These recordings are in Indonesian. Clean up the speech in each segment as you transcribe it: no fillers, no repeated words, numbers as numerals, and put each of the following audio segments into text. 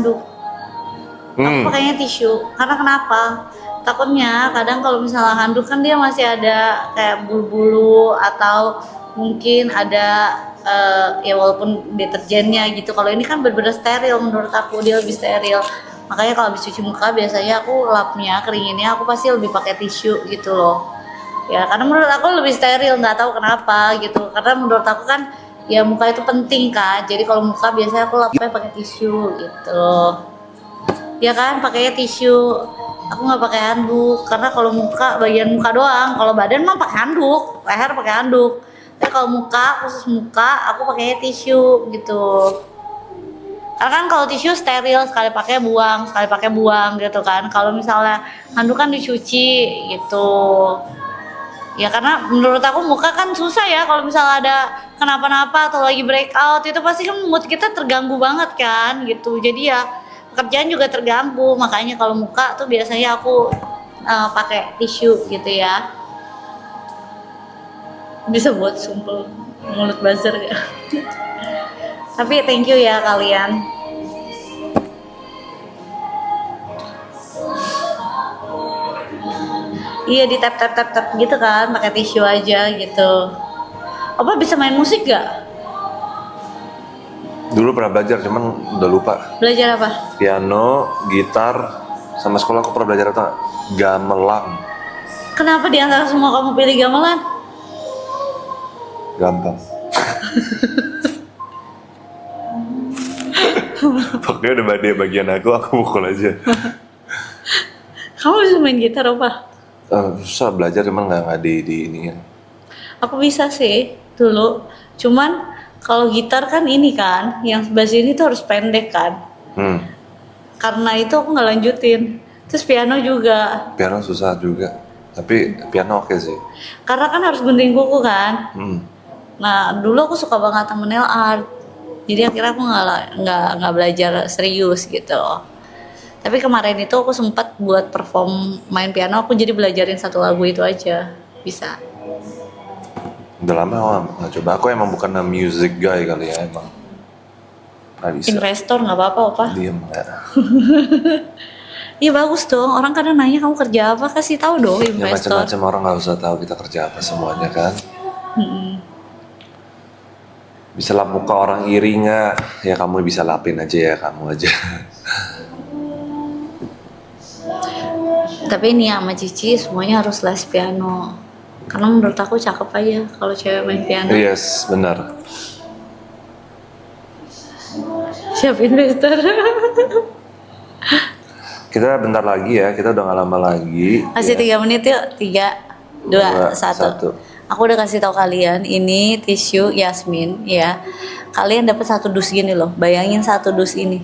handuk. Aku pakainya tisu. Karena kenapa? Takutnya kadang kalau misalnya handuk kan dia masih ada kayak bulu-bulu atau mungkin ada ya walaupun deterjennya gitu. Kalau ini kan benar-benar steril, menurut aku dia lebih steril. Makanya kalau habis cuci muka biasanya aku lapnya, keringinnya aku pasti lebih pakai tisu gitu loh. Ya karena menurut aku lebih steril, nggak tahu kenapa gitu. Karena menurut aku kan ya muka itu penting kan. Jadi kalau muka biasanya aku lapnya pakai tisu gitu. Ya kan pakainya tisu. Aku nggak pakai handuk karena kalau muka bagian muka doang. Kalau badan mah pakai handuk, leher pakai handuk. Tapi kalau muka, khusus muka aku pakainya tisu gitu. Karena kan kalau tisu steril, sekali pakai buang gitu kan. Kalau misalnya handuk kan dicuci gitu. Ya karena menurut aku muka kan susah ya kalau misalnya ada kenapa-napa atau lagi breakout itu pasti kan mood kita terganggu banget kan gitu. Jadi ya pekerjaan juga terganggu. Makanya kalau muka tuh biasanya aku pakai tisu gitu ya. Bisa buat sumpel mulut buzzer ya. Tapi thank you ya kalian. Iya di tap gitu kan, pakai tisu aja gitu. Apa bisa main musik gak? Dulu pernah belajar, cuman udah lupa. Belajar apa? Piano, gitar, sama sekolah aku pernah belajar apa? Gamelan. Kenapa di antara semua kamu pilih gamelan? Gampang. Pokoknya udah bagian aku pukul aja. Kamu bisa main gitar apa? Susah belajar, cuman nggak di ini. Aku bisa sih dulu. Cuman kalau gitar kan ini kan, yang sebelah sini tuh harus pendek kan. Karena itu aku nggak lanjutin. Terus piano juga. Piano susah juga, tapi piano oke sih. Karena kan harus gunting kuku kan. Nah dulu aku suka banget sama nail art. Jadi akhirnya aku nggak belajar serius gitu. Tapi kemarin itu aku sempat buat perform main piano. Aku jadi belajarin satu lagu itu aja. Bisa. Udah lama nggak coba. Aku emang bukan music guy kali ya emang. Nggak bisa. Investor nggak apa-apa apa? Diem ya. Iya bagus dong. Orang kadang nanya kamu kerja apa, kasih tahu dong Ya investor. macam-macam orang nggak usah tahu kita kerja apa semuanya kan. Bisa lap muka orang iri nggak? Ya kamu bisa lapin aja ya kamu aja. Tapi ini sama Cici semuanya harus les piano. Karena menurut aku cakep aja kalau cewek main piano. Yes, benar. Siap investor. Kita bentar lagi ya, kita udah gak lama lagi. Kasih 3 menit yuk. 3, 2, 1. Aku udah kasih tahu kalian ini tisu Yasmin ya. Kalian dapat 1 dus gini loh. Bayangin 1 dus ini.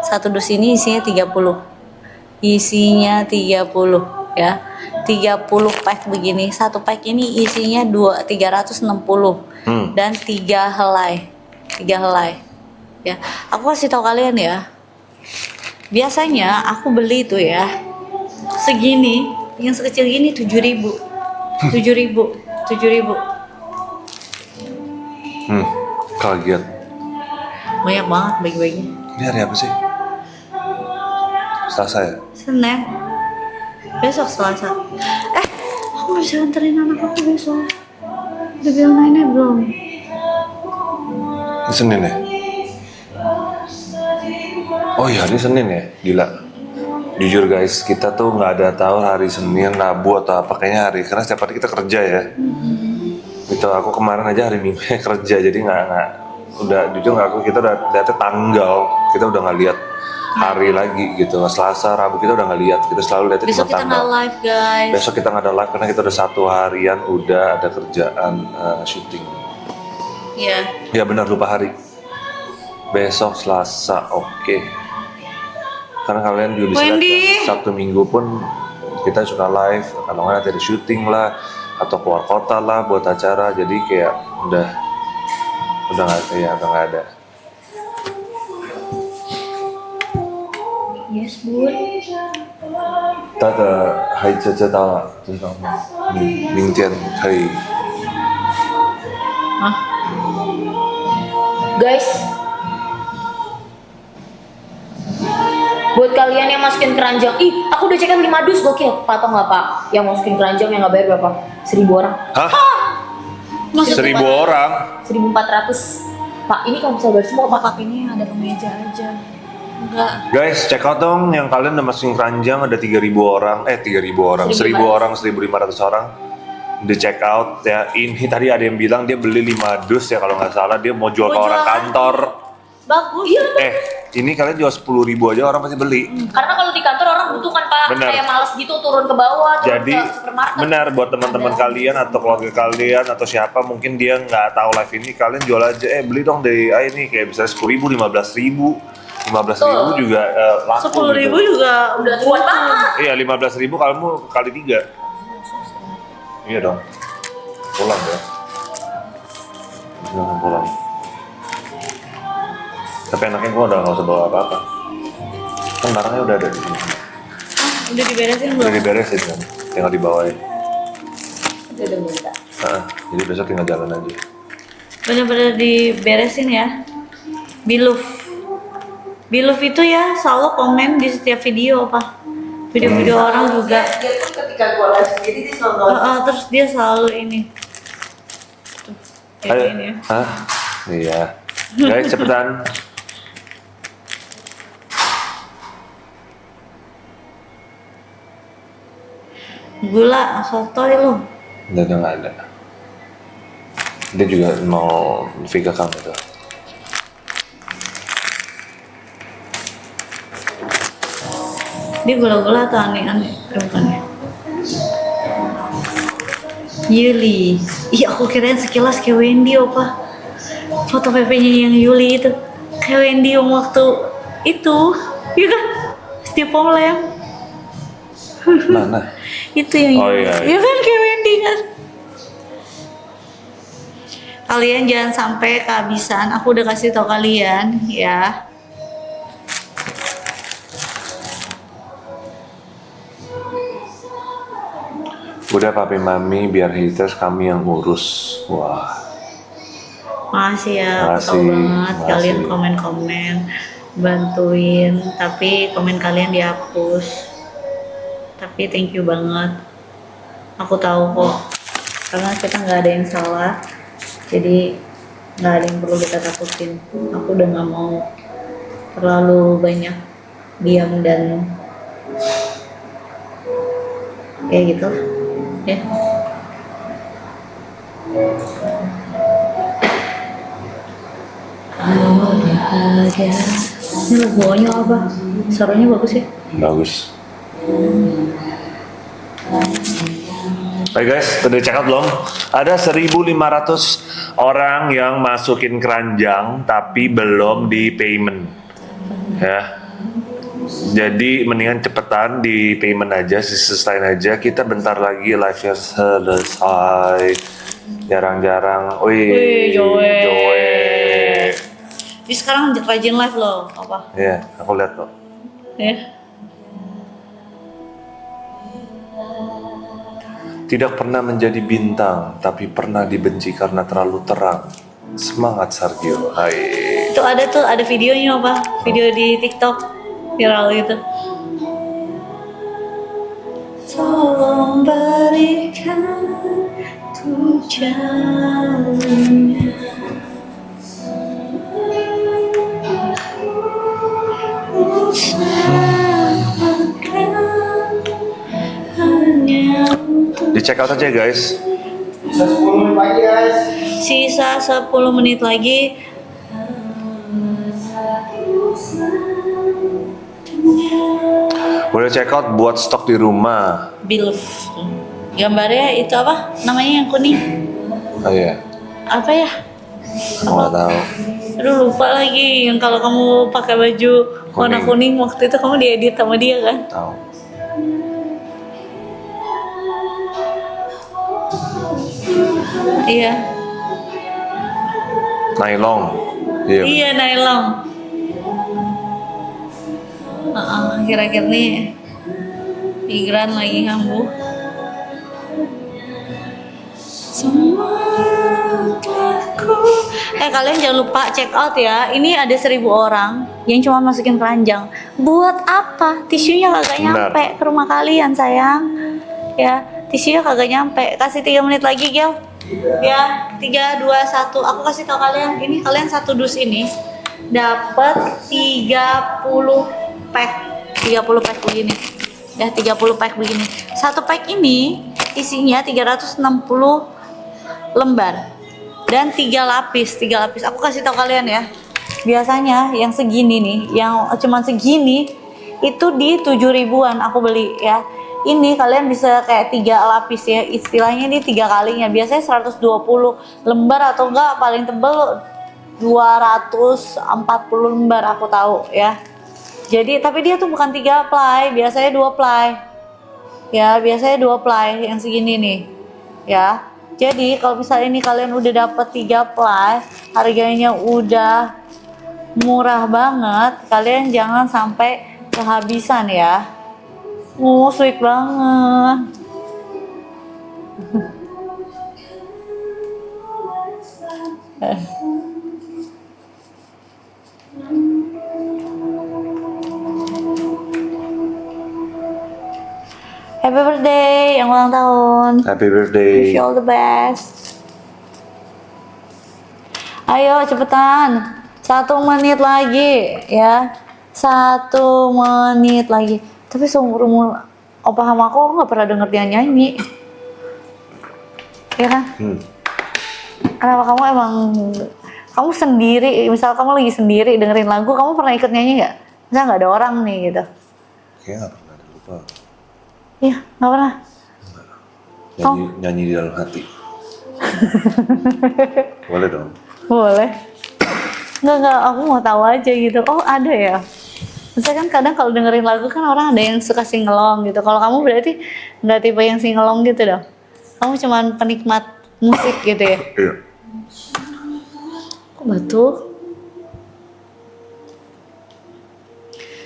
1 dus ini isinya 30. Isinya 30 ya. 30 pack begini. 1 pack ini isinya 360 dan 3 helai. 3 helai. Ya. Aku kasih tahu kalian ya. Biasanya aku beli itu ya. Segini, yang sekecil gini 7.000. 7.000. Kaget. Banyak banget bagi-baginya. Ini hari apa sih? Selasa ya? Senin. Besok Selasa. Aku bisa anterin anak aku besok. Udah bilang mainnya belum? Ini Senin ya? Oh iya, ini Senin ya? Gila. Jujur guys, kita tuh nggak ada tahu hari Senin, Rabu atau apa kayaknya hari, karena setiap hari kita kerja ya. Gitu, aku kemarin aja hari Minggu kerja, jadi nggak udah jujur nggak aku, kita udah lihatnya tanggal, kita udah nggak lihat hari lagi gitu. Selasa, Rabu kita udah nggak lihat, kita selalu lihatnya Besok cuma kita tanggal. nggak live guys. Besok kita nggak ada live karena kita udah 1 harian udah ada kerjaan syuting. Iya. Ya benar, lupa hari. Besok Selasa, oke. Karena kalian juga bisa lihat kan, Sabtu Minggu pun kita suka live, kalau nggak nanti ada syuting lah atau keluar kota lah buat acara, jadi kayak udah nggak ada. Yes bud. 他的还知道吗？明天可以。 Guys, Buat kalian yang masukin keranjang, ih aku udah cekin 5 dus gokil. Pak tau nggak pak? Yang masukin keranjang yang nggak bayar berapa? 1.000 orang. Hah? Maksud 1.000 orang? 1.400. Pak ini kalau bisa bayar semua pak. Pak ini ada kemeja aja. Enggak. Guys, check out dong yang kalian udah masukin keranjang ada 3.000 orang. 3.000 orang, 1.000 orang, 1.500 orang. Di check out ya. Ini tadi ada yang bilang dia beli 5 dus ya kalau nggak salah, dia mau jual ke Mau orang jual. kantor. Bagus. Ini kalian jual 10.000 aja orang pasti beli. Karena kalau di kantor orang butuh kan pak, Benar. kayak males gitu turun ke bawah, turun Jadi ke supermarket. benar buat teman-teman kalian atau keluarga kalian atau siapa mungkin dia nggak tahu live ini, kalian jual aja. Beli dong dari ini kayak misalnya 10.000, 15.000, 15.000 juga laku. 10.000 gitu. juga Udah kuat banget. Iya 15.000 kamu kali 3. Iya dong. Pulang ya. Jangan pulang. Tapi enaknya gua udah nggak usah bawa apa-apa. Kan barangnya udah ada di sini. udah diberesin Udah belum? diberesin kan, tinggal dibawain. Udah minta. Jadi besok tinggal jalan aja. Bener-bener diberesin ya. Biluf itu ya selalu komen di setiap video apa video-video orang juga. Dia tuh ketika gue live sendiri dia selalu Terus dia selalu ini. Tuh, kayak Ayo. ini ya. Iya. Guys cepetan. Gula sotoy lu. Udah nggak ada. Dia juga mau Vika kamu tuh. Dia gula-gula atau aneh-aneh bukannya. Yuli. Iya aku kirain sekilas kayak Wendy opa. Foto PP-nya yang Yuli itu kayak Wendy yang waktu itu. Iya kan? Setiap lem. Mana? Itu yang Oh, Yuli. iya. Iya kan kayak Wendy kan? Kalian jangan sampai kehabisan. Aku udah kasih tau kalian ya. Udah papi mami biar haters kami yang ngurus. Wah. Makasih ya, aku tahu Makasih, banget makasih. kalian komen-komen, bantuin, tapi komen kalian dihapus. Tapi thank you banget. Aku tahu kok, karena kita nggak ada yang salah, jadi nggak ada yang perlu kita takutin. Aku udah nggak mau terlalu banyak diam dan kayak gitu, ya. Bahagia. Ini lagunya apa? Suaranya bagus ya? Bagus. Baik guys, udah check out belum? Ada 1.500 orang yang masukin keranjang tapi belum di payment. Ya. Jadi mendingan cepetan di payment aja, selesaiin aja. Kita bentar lagi live-nya selesai. Jarang-jarang. Wih, Joe. Joe. Jadi sekarang rajin live loh, apa? Iya, aku lihat kok. Ya. Tidak pernah menjadi bintang, tapi pernah dibenci karena terlalu terang. Semangat Sergio. Hai. Itu ada tuh, ada videonya apa? Video di TikTok viral gitu. Tolong berikan tuh jalannya. Hanya Di check out aja guys. bisa 10 menit lagi guys. sisa 10 menit lagi. Boleh check out buat stok di rumah. Bilf. Gambarnya itu apa? Namanya yang kuning. Oh iya, Apa ya? aku nggak tahu. Aduh lupa lagi yang kalau kamu pakai baju warna kuning waktu itu kamu diedit sama dia kan? Tahu. Iya. Nylon. Iya. Iya nylon. Akhir-akhir nih migran lagi kambuh. Semua telah Kalian jangan lupa check out ya. Ini ada 1.000 orang yang cuma masukin keranjang. Buat apa? Tisunya kagak nyampe ke rumah kalian sayang. Ya, tisunya kagak nyampe. Kasih 3 menit lagi, Gel. Ya, 3, 2, 1. Aku kasih tau kalian. Ini kalian satu dus ini dapat 30 pack. 30 pack begini. Ya, 30 pack begini. Satu pack ini isinya 360 lembar. Dan 3 lapis. Aku kasih tau kalian ya. Biasanya yang segini nih, yang cuman segini itu di 7.000-an aku beli ya. Ini kalian bisa kayak 3 lapis ya. Istilahnya ini 3 kalinya. Biasanya 120 lembar atau enggak paling tebel 240 lembar aku tahu ya. Jadi tapi dia tuh bukan 3 ply, biasanya 2 ply. Ya, biasanya 2 ply yang segini nih. Ya. Jadi kalau misalnya ini kalian udah dapet 3 ply, harganya udah murah banget, kalian jangan sampai kehabisan ya. Sweet banget. Happy birthday yang ulang tahun. Happy birthday. Wish you all the best. Ayo cepetan. 1 menit lagi ya. 1 menit lagi. Tapi seumur umur opa sama aku nggak pernah denger dia nyanyi. Ya kan? Kenapa kamu sendiri, misal kamu lagi sendiri dengerin lagu, kamu pernah ikut nyanyi nggak? Misal nggak ada orang nih gitu. Kayaknya nggak pernah, lupa. Iya, nggak pernah. Nyanyi di dalam hati. Boleh dong. Boleh. Nggak, aku mau tahu aja gitu. Oh ada ya. Misalnya kan kadang kalau dengerin lagu kan orang ada yang suka singelong gitu. Kalau kamu berarti nggak tipe yang singelong gitu dong. Kamu cuman penikmat musik gitu ya. Iya. Kok batu?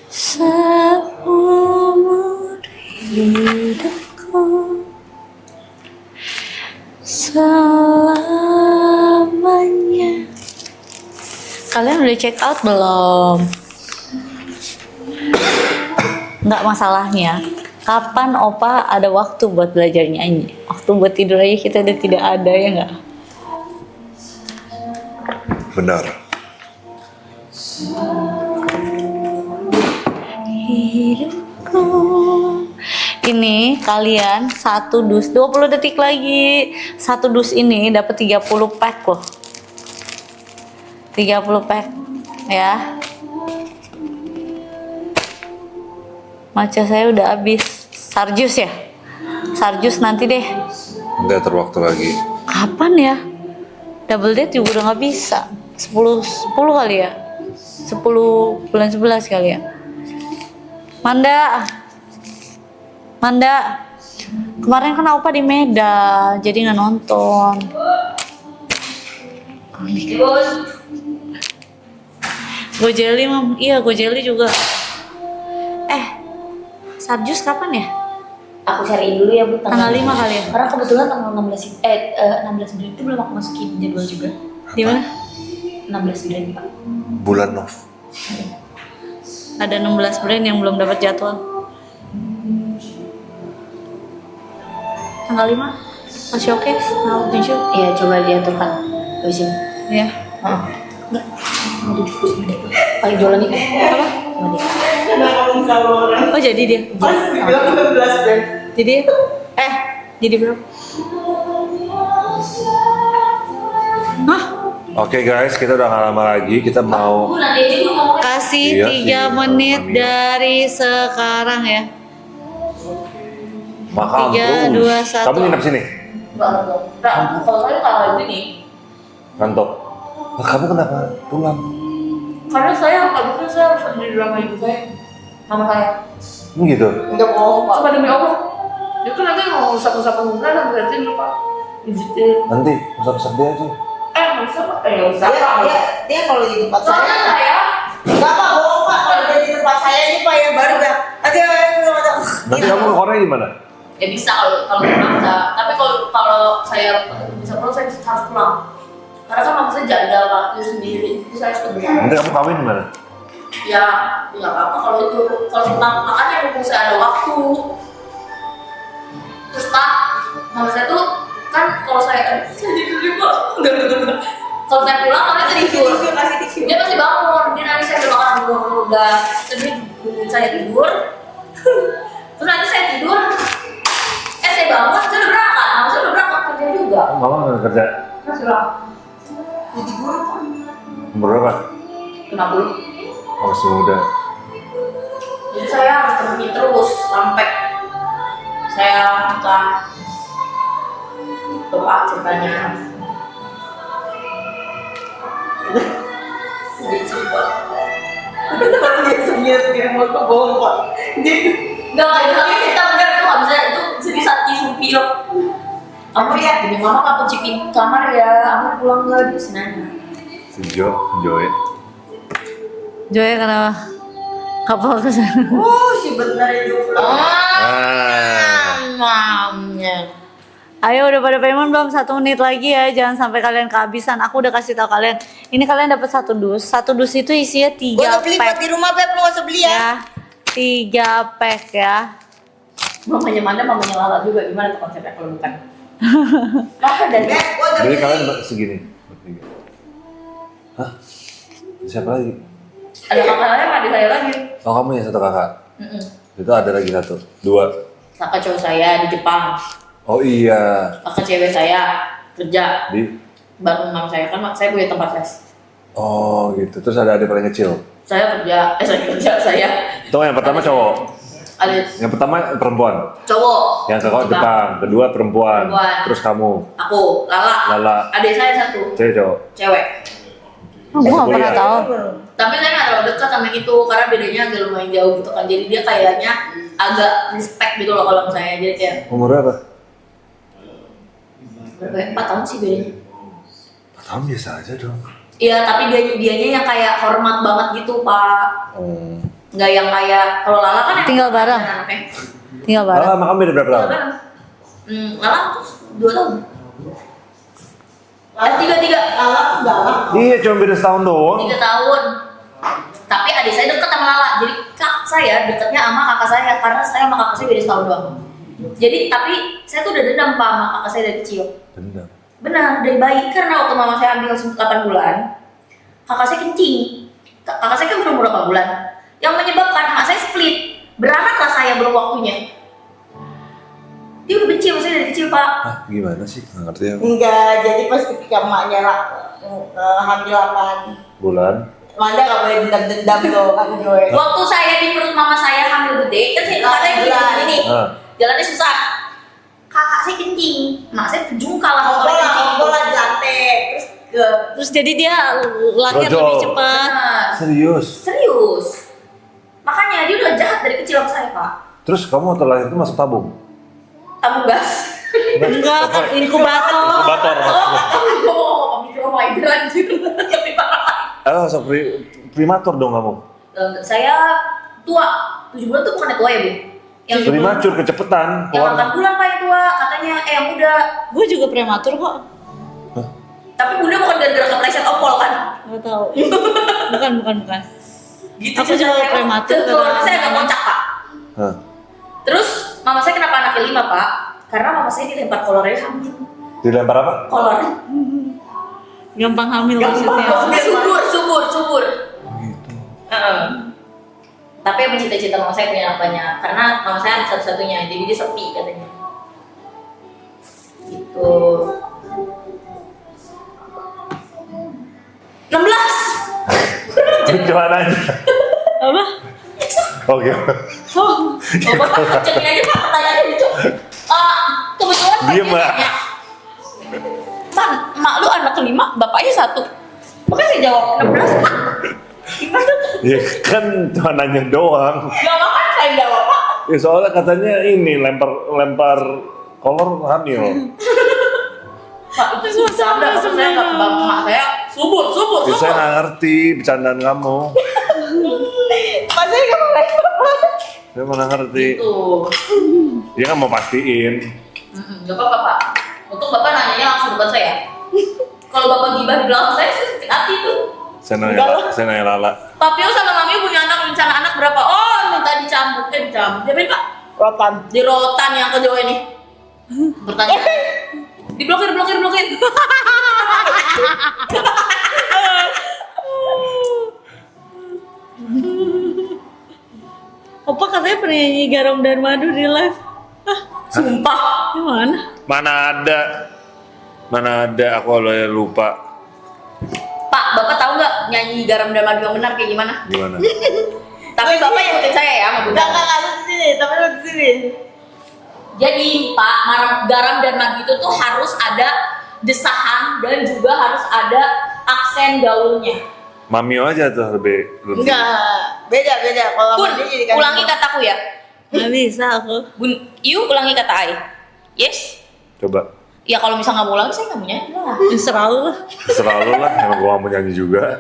Seumur hidupku selamanya. Kalian udah check out belum? Nggak masalahnya. Kapan opa ada waktu buat belajar nyanyi? Waktu buat tidur aja kita udah tidak ada ya nggak? Benar. Hidupku. Ini kalian 1 dus 20 detik lagi. 1 dus ini dapat 30 pack loh. 30 pack ya. Matcha saya udah habis. Sarjus ya? Sarjus nanti deh. Udah terwaktu lagi. Kapan ya? Double date juga udah nggak bisa. 10 kali ya? 10 bulan 11 kali ya? Manda, kemarin kan opa di Medan, jadi nggak nonton. Gojeli mam, iya Gojeli juga. Sarjus kapan ya? Aku cariin dulu ya Bu. Tanggal 5 kali ya? Karena kebetulan tanggal 16 Bulan itu belum aku masukin jadwal juga. Di mana? 16 Bulan Pak. Bulan Nov. Ada 16 brand yang belum dapat jadwal. Tanggal 5 masih oke? Tanggal 7? Iya, coba diaturkan habis ini. Iya. Enggak. Mau duduk sama dia. Paling jualan itu. Apa? Sama dia. Oh jadi dia? Jadi jadi berapa? Hah? Oke guys, kita udah gak lama lagi. Kita mau Kasih Iya 3 sih, menit Mami. dari sekarang ya. makan 3, terus. 2, 1. Kamu nginep sini? Kalau saya kalau ini Ngantuk. Nah, kamu kenapa pulang? karena saya habisnya saya harus ada di drama ibu saya, mama saya. Gitu. Enggak bohong Pak. Cuma demi Allah. Dia kan nanti mau rusak-rusak pembunuhan kan berarti dulu Pak. Pijitin. Nanti usap-usap dia aja. Nggak usah Pak. Nggak usah Pak. Dia kalau di tempat saya. Soalnya saya Enggak Pak, bohong Pak. Kalau dia di tempat saya aja Pak ya baru ya. Nanti Nanti kamu ke Korea gimana? ya bisa kalau pulang bisa. Tapi kalau saya bisa pulang saya harus pulang. Karena kan maksudnya jadwal waktu sendiri, itu saya setuju. Nanti kamu kawin gimana? Ya, nggak apa-apa kalau itu. Kalau tentang makanya mumpung saya ada waktu. Terus Pak, mama saya tuh kan kalau saya tidur di bawah, enggak. Kalau saya pulang, mamanya tidur. Kasih tisu. Dia pasti bangun, dia nanti saya udah makan udah sedih nungguin saya tidur. Terus nanti saya tidur, saya bangun, saya udah berangkat, saya udah berangkat kerja juga. Mama nggak kerja? Masih lah, Jadi guru kan. Umur berapa? 50. Masih muda. Jadi saya harus temui terus sampai saya nikah. Itu Pak ceritanya. Gitu Pak. Kalau dia senyum di rumah tuh bohong Pak. Enggak, kita bener itu nggak bisa, itu sedih saat sumpil. Kamu lihat, ini mama nggak kucipin kamar ya, kamu pulang nggak di senanya. Si Joy. Joy kenapa? Kapal kesana. Si benar itu. Mamnya. Ayo udah pada payment belum? 1 menit lagi ya, jangan sampai kalian kehabisan. Aku udah kasih tahu kalian. Ini kalian dapat 1 dus. 1 dus itu isinya 3 Gue udah beli buat pack di rumah Beb, lu gak usah beli ya. ya. 3 pack ya. Mamanya mana, mamanya Lala juga, gimana tuh konsepnya kalau bukan? Maka dari Beb, gue udah Jadi beli. kalian segini? Bertiga. Hah? Siapa lagi? ada kakaknya adik saya lagi. Oh kamu yang 1 kakak? Mm-mm. Itu ada lagi 1, 2. Kakak cowok saya di Jepang, Oh iya. kakak cewek saya kerja Di. bareng mama saya, kan saya punya tempat les. Oh gitu. Terus ada adik paling kecil. Saya kerja, saya Tuh yang pertama cowok. ada Yang pertama perempuan. cowok. Yang kakak Jepang. Kedua perempuan. Perempuan. Terus kamu. Aku, Lala. Adik saya 1, Cewek cowok. cewek. Oh, gue gak pernah tahu. Tapi saya nggak terlalu dekat sama itu karena bedanya agak lumayan jauh gitu kan. Jadi dia kayaknya agak respect gitu loh kalau saya. Jadi kayak Umur berapa? berapa ya? 4 tahun sih bedanya. 4 tahun biasa aja dong. Iya, tapi dianya yang kayak hormat banget gitu Pak. Nggak yang kayak kalau Lala kan yang Tinggal bareng. anaknya. Tinggal bareng. Lala sama kamu beda berapa Tinggal tahun? bareng. Lala terus 2 tahun. 3 Iya cuma beda setahun doang. 3 tahun. Tapi adik saya deket sama Lala. Jadi kak saya deketnya sama kakak saya karena saya sama kakak saya beda setahun doang. Jadi tapi saya tuh udah dendam Pak sama kakak saya dari kecil. Dendam. Benar, dari bayi. Karena waktu mama saya ambil 8 bulan, kakak saya kencing. Kakak saya kan berumur 8 bulan. Yang menyebabkan mak saya split. Beranaklah saya belum waktunya. Dia udah benci sama saya dari kecil Pak. Hah gimana sih? Nggak ngerti ya. Enggak, jadi pas ketika emaknya hamil 8 Bulan. Manda gak boleh dendam-dendam loh kan Joy. Waktu saya di perut mama saya hamil gede, kan saya katanya begini nih. Ah. Jalannya susah. Kakak saya kencing, mak saya terjungkal lah kalau kencing. Ngobrol lah di lantai. Terus Terus jadi dia lahir Brojol. lebih cepat. Benar. Serius? Serius. Makanya dia udah jahat dari kecil sama saya Pak. Terus kamu waktu lahir itu masuk tabung? Tabung gas. Enggak, kan inkubator. Inkubator. Gue mau ngomong mikrofiber anjir. Tapi parah. Masuk primatur dong kamu? Saya tua. 7 bulan tuh bukannya tua ya Bu? Yang Primatur kecepetan. yang 8 bulan Pak yang tua katanya, yang muda. Gue juga prematur kok. Tapi bunda bukan gara-gara kepleset opol kan? Gak tahu. Bukan. Gitu. Aku juga ceritanya, Pak. prematur Terus keluarga karena- saya agak kocak Pak. Hah. Terus mama saya kenapa anak kelima Pak? Karena mama saya dilempar kolornya hamil. Dilempar apa? Kolor. Gampang hamil maksudnya. Maksudnya subur. Gitu. Tapi yang mencita-cita mama saya punya anak banyak. Karena mama saya anak satu-satunya, jadi dia sepi katanya. Gitu. 16. Gimana aja? Apa? Oke. Oh, Bapak cekin aja Pak pertanyaannya lucu. Kebetulan Pak, Diem, dia Mbak. nanya, Man, mak lu anak kelima, bapaknya 1. Makanya saya jawab 16 Pak. Gimana? Ya kan cuma nanya doang. Gak makan saya jawab Pak. Ya soalnya katanya ini lempar kolor hamil. Pak itu bercanda, maksud saya nggak mak saya subur. Ya, saya nggak ngerti bercandaan kamu. masanya gak boleh. Saya mana ngerti. Tuh. Dia kan mau pastiin. Gak apa-apa Pak. Untung Bapak nanyanya langsung depan saya. Kalau bapak gibah di belakang saya sakit hati tuh. Saya nanya Lala. Papio sama Mami punya rencana anak berapa? Oh, minta dicambuk. Dicambuk. Jadi Pak, Rotan. di rotan yang kedua ini. Pertanyaan. Diblokir. Opa katanya pernah nyanyi Garam dan Madu di live. Sumpah. Gimana? Mana ada, aku lupa. Pak, Bapak tahu nggak nyanyi Garam dan Madu yang benar kayak gimana? Gimana? Tapi Bapak ikutin saya ya, sama Bunda. Enggak ada di sini, tapi lu di sini. Jadi Pak, garam dan madu itu tuh harus ada desahan dan juga harus ada aksen gaulnya. Mamio aja tuh lebih. Enggak, beda. Kalau Bun, dia jadi kan. ulangi kataku ya. Nggak bisa aku. Bun, ulangi kata I. Yes? Coba. Ya kalau misalnya nggak mau ulangi, saya nggak mau nyanyi lah. Selalu lah. Selalu lah, emang gua mau nyanyi juga.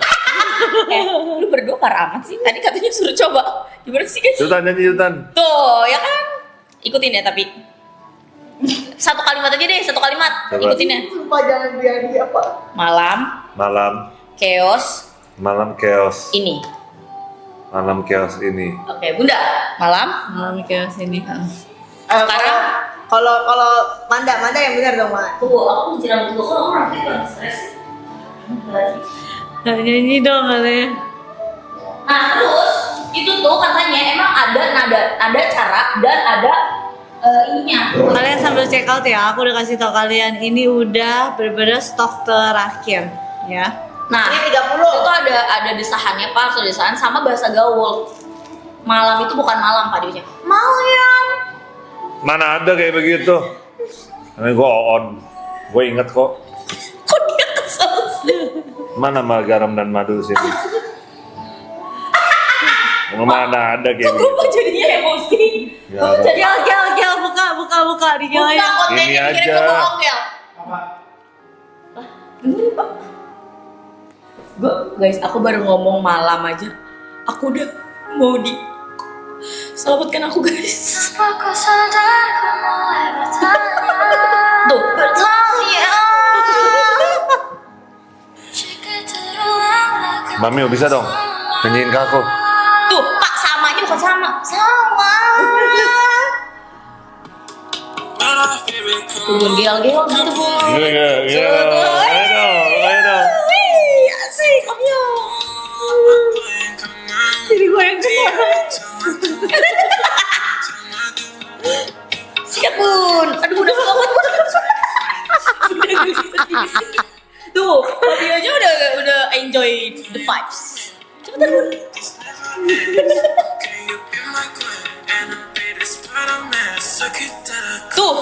Lu berdua parah amat sih. Tadi katanya suruh coba. Gimana sih guys? Sultan nyanyi Sultan. Tuh, ya kan? Ikutin ya tapi. Satu kalimat aja deh, satu kalimat. Coba. Ikutin ya. Lupa jangan dia apa. Malam, Chaos ini. Malam chaos ini. Oke, Bunda. Malam. Malam kayak sini. Sekarang Kalau Manda yang benar dong, Mak. tuh aku jiran dulu kok orang kayak stres. Nggak nyanyi dong katanya. Nah terus itu tuh katanya emang ada nada cara dan ada ininya. Kalian sambil check out ya. Aku udah kasih tau kalian ini udah bener-bener stok terakhir ya. Nah Ini 30. itu ada desahannya Pak, ada desahan sama bahasa gaul. Malam itu bukan malam Pak dia. Malam. Mana ada kayak begitu? Ini gua on. Gue inget kok. Kok dia kesel sih? Mana garam dan madu sini? Mana ada kayak Kok begitu? gue jadinya emosi? Ya, Kok ada. jadi Gel, buka dinyalain. buka konten Ini yang kirim aja. ke bohong ya? Dengerin Pak. Guys, aku baru ngomong malam aja. Aku udah mau selamatkan aku guys. Tuh, bertanya. Mami bisa dong nyanyiin ke aku. Tuh, Pak samanya bukan sama. Sama. Tuh, gel gitu Bun. Iya. Ayo. Wih, asik, ayo. Jadi gue yang kena. Siap Bun. Aduh, udah banget Bun. Tuh, Papi aja udah enjoy the vibes. Cepetan Bun. Tuh,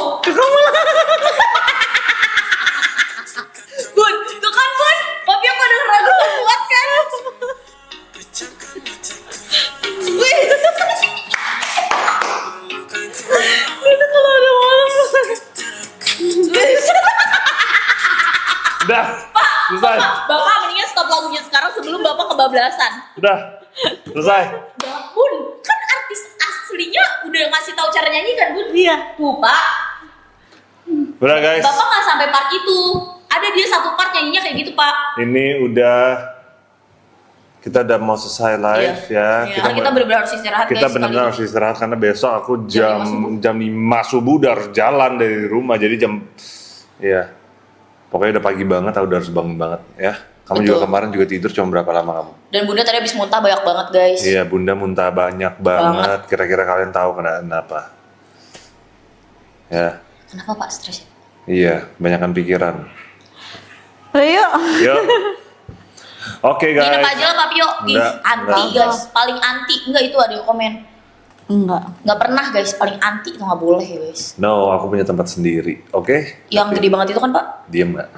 Bun, tuh kan Bun. Papi aku ada ragu kuat kan. Wih. Itu kalau ada malam. Udah. Selesai. Bapak mendingan stop lagunya sekarang sebelum Bapak kebablasan. Udah. Selesai. Bun, kan artis aslinya udah ngasih tahu cara nyanyi kan Bun? Iya. Tuh Pak, Udah guys. Bapak nggak sampai part itu. Ada dia satu part nyanyinya kayak gitu Pak. Ini udah kita udah mau selesai live ya. Iya. Karena kita benar-benar harus istirahat Kita guys. benar-benar kali harus ini. istirahat karena besok aku Jam jam 5 subuh udah harus jalan dari rumah, jadi ya pokoknya udah pagi banget, aku udah harus bangun banget ya. Kamu juga Betul. kemarin juga tidur cuma berapa lama kamu? Dan Bunda tadi habis muntah banyak banget guys. Iya, Bunda muntah banyak banget. Kira-kira kalian tahu kenapa? Ya, Kenapa Pak stres? iya, banyakan pikiran. Ayo. Yuk. Oke Nginep guys. aja lah Pak Pio. Ih, Enggak, anti enggak. guys. Paling anti. Enggak itu ada yang komen. Enggak. Nggak pernah guys. Paling anti itu nggak boleh ya guys. No, aku punya tempat sendiri. Oke? Yang gede banget itu kan Pak. Diem nggak?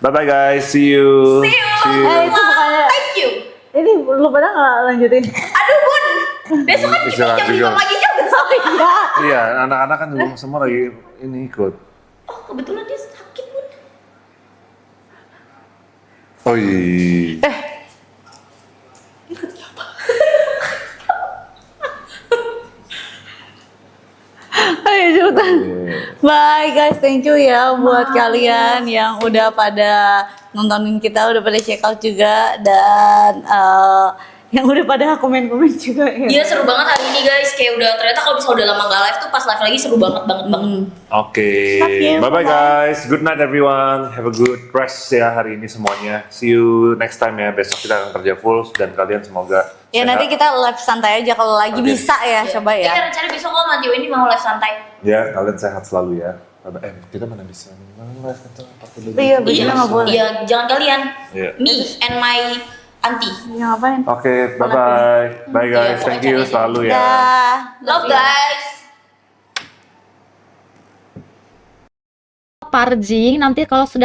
Bye bye guys, see you. See you. Itu bukannya. Thank you. Ini lu pada nggak lanjutin? Aduh Bun. Besok kan kita Istirahat jam 5 juga. pagi jam besok. Iya. Iya, anak-anak kan juga semua lagi ini ikut. Oh kebetulan dia sakit Bun. Oh iya. Ayo cepetan. Bye guys, thank you ya buat kalian yang udah pada nontonin kita, udah pada check out juga, dan yang udah pada komen-komen juga ya. Iya seru banget hari ini guys, kayak udah ternyata kalau bisa udah lama nggak live tuh pas live lagi seru banget banget. Oke, Love you, bye bye bye-bye. guys. Good night everyone. Have a good rest ya hari ini semuanya. See you next time ya. Besok kita akan kerja full dan kalian semoga Ya sehat. nanti kita live santai aja kalau lagi Oke. bisa ya, coba ya. Kita rencana besok kalau Matio ini mau live santai. Ya kalian sehat selalu ya. Bye bye. Kita mana bisa live kita pakai dulu. Iya, bener, nggak boleh. Iya, jangan kalian. Iya. Me and my auntie. Ya ngapain? Oke, bye bye. Bye guys. Iya, Thank you pokoknya selalu ya. Dah. Love guys. Parjing nanti kalau sudah